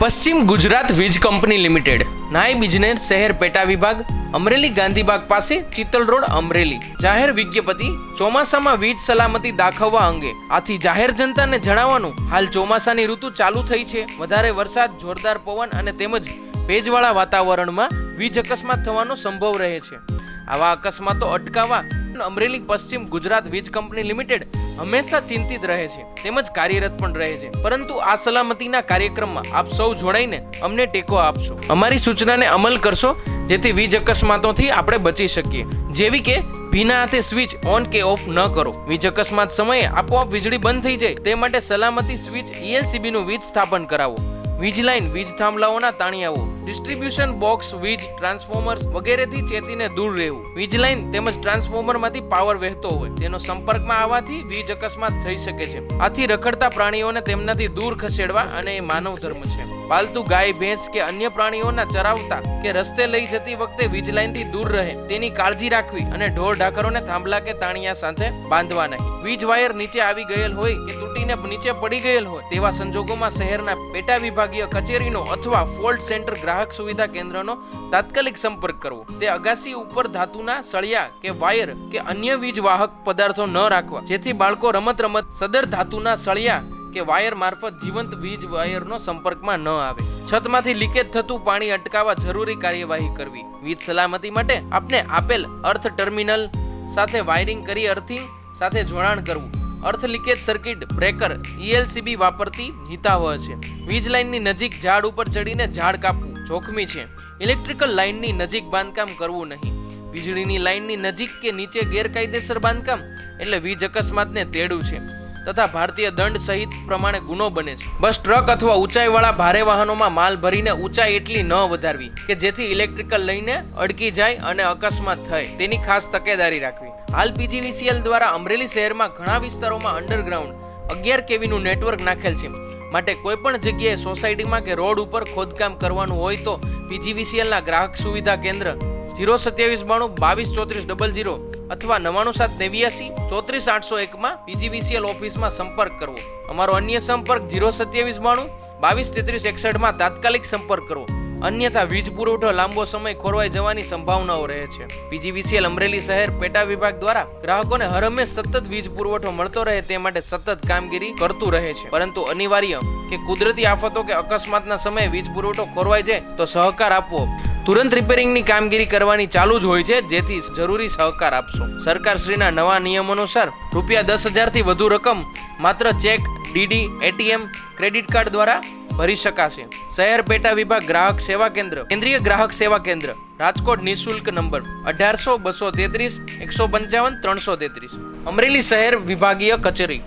પશ્ચિમ ગુજરાત વીજ company limited, નાયબ ઇજનેર શહેર પેટા વિભાગ, અમરેલી ગાંધીબાગ પાસે ચિત્તલ રોડ, અમરેલી. જાહેર વિજ્ઞપ્તિ: ચોમાસામાં વીજ સલામતી દાખવવા અંગે. આથી જાહેર જનતાને જણાવવાનું, હાલ ચોમાસાની ઋતુ ચાલુ થઈ છે. વધારે વરસાદ, જોરદાર પવન અને તેમજ ભેજવાળા વાતાવરણમાં વીજ અકસ્માત થવાનો સંભવ રહે છે. આવા અકસ્માતો અટકાવવા અમરેલી પશ્ચિમ ગુજરાત વીજ કંપની લિમિટેડ હંમેશા ચિંતિત રહે છે તેમજ કાર્યરત પણ રહે છે. પરંતુ આ સલામતીના કાર્યક્રમમાં આપ સૌ જોડાઈને અમને ટેકો આપશો, અમારી સૂચનાને અમલ કરશો, જેથી વીજ અકસ્માતોથી આપણે બચી શકીએ. જેવી કે ભીના હાથે સ્વિચ ઓન કે ઓફ ન કરો. વીજ અકસ્માત સમયે આપોઆપ વીજળી બંધ થઈ જાય તે માટે સલામતી સ્વિચ ELCB નું વીજ સ્થાપન કરાવો. વીજ લાઇન, વીજ થાંભલાઓના તાણિયાઓ, ડિસ્ટ્રીબ્યુશન બોક્સ, વીજ ટ્રાન્સફોર્મર્સ વગેરેથી ચેતીને દૂર રહેવું. વીજ લાઇન તેમજ ટ્રાન્સફોર્મરમાંથી પાવર વહેતો હોય તેનો સંપર્કમાં આવવાથી વીજ અકસ્માત થઈ શકે છે. આથી રખડતા પ્રાણીઓને તેમનાથી દૂર ખસેડવા અને એ માનવ ધર્મ છે. પાલતુ ગાય, ભેંસ કે અન્ય પ્રાણીઓના ચરાવતા કે રસ્તે લઈ જતી વખતે વીજ લાઇનથી દૂર રહે તેની કાળજી રાખવી અને ઢોર ઢાકરોને થાંભલા કે તાણિયા સાથે બાંધવા નહીં. વીજ વાયર નીચે આવી ગયેલ હોય કે તૂટીને નીચે પડી ગયેલ હોય તેવા સંજોગોમાં શહેરના પેટા વિભાગીય કચેરીનો અથવા ફોલ્ટ સેન્ટર ગ્રાહક સુવિધા કેન્દ્રનો તાત્કાલિક સંપર્ક કરવો. તે અગાસી ઉપર ધાતુના સળિયા કે વાયર કે અન્ય વીજ વાહક પદાર્થો ન રાખવા, જેથી બાળકો રમત સદર ધાતુના સળિયા કે વાયર મારફત જીવંત વીજ વાયરનો સંપર્કમાં ન આવે. છતમાંથી લીકેજ થતું પાણી અટકાવવા જરૂરી કાર્યવાહી કરવી. વીજ સલામતી માટે આપને આપેલ અર્થ ટર્મિનલ સાથે વાયરિંગ કરી અર્થિંગ સાથે જોડાણ કરવું. અર્થ લીકેજ સર્કિટ બ્રેકર ELCB વાપરતી હિતાવહ છે. વીજ લાઇનની નજીક ઝાડ ઉપર ચડીને ઝાડ કાપવું જોખમી છે. ઇલેક્ટ્રિકલ લાઇનની નજીક બાંધકામ કરવું નહીં. વીજળીની લાઇનની નજીક કે નીચે ગેરકાયદેસર બાંધકામ એટલે વીજ અકસ્માતને તેડું છે તથા ભારતીય દંડ સહિત પ્રમાણે ગુનો બને છે. બસ, ટ્રક અથવા ઊંચાઈવાળા ભારે વાહનોમાં માલ ભરીને ઊંચાઈ એટલી ન વધારવી કે જેથી ઇલેક્ટ્રિકલ લઈને અડકી જાય અને અકસ્માત થાય, તેની ખાસ તકેદારી રાખવી. હાલ PGVCL દ્વારા અમરેલી શહેરમાં ઘણા વિસ્તારોમાં અંડરગ્રાઉન્ડ 11 kV નું નેટવર્ક નાખેલ છે. માટે કોઈ પણ જગ્યાએ સોસાયટીમાં કે રોડ ઉપર ખોદકામ કરવાનું હોય તો PGVCL ના ગ્રાહક સુવિધા કેન્દ્ર 02792 223400 અથવા 99789 34801 માં PGVCL ઓફિસમાં સંપર્ક કરવો. અમારો અન્ય સંપર્ક 02792 223361 માં તાત્કાલિક સંપર્ક કરવો. અન્યથા વીજ પુરવઠો લાંબો સમય ખોરવાઈ જવાની સંભાવનાઓ રહે છે. PGVCL અમરેલી શહેર પેટા વિભાગ દ્વારા ગ્રાહકોને હરહંમેશ સતત વીજ પુરવઠો મળતો રહે તે માટે સતત કામગીરી કરતું રહે છે. પરંતુ અનિવાર્ય કે કુદરતી આફતો કે અકસ્માતના સમયે વીજ પુરવઠો ખોરવાઈ જાય તો સહકાર આપવો. તુરંત રિપેરિંગની કામગીરી કરવાની ચાલુ જ હોય છે, જેથી જરૂરી સહકાર આપશો. સરકારશ્રીના નવા નિયમ અનુસાર ₹10,000 થી વધુ રકમ માત્ર check, DD, ATM, credit card દ્વારા ભરી શકાશે. શહેર પેટા વિભાગ ગ્રાહક સેવા કેન્દ્ર, કેન્દ્રીય ગ્રાહક સેવા કેન્દ્ર, રાજકોટ, નિઃશુલ્ક નંબર 1800 233 155 333. અમરેલી શહેર વિભાગીય કચેરી.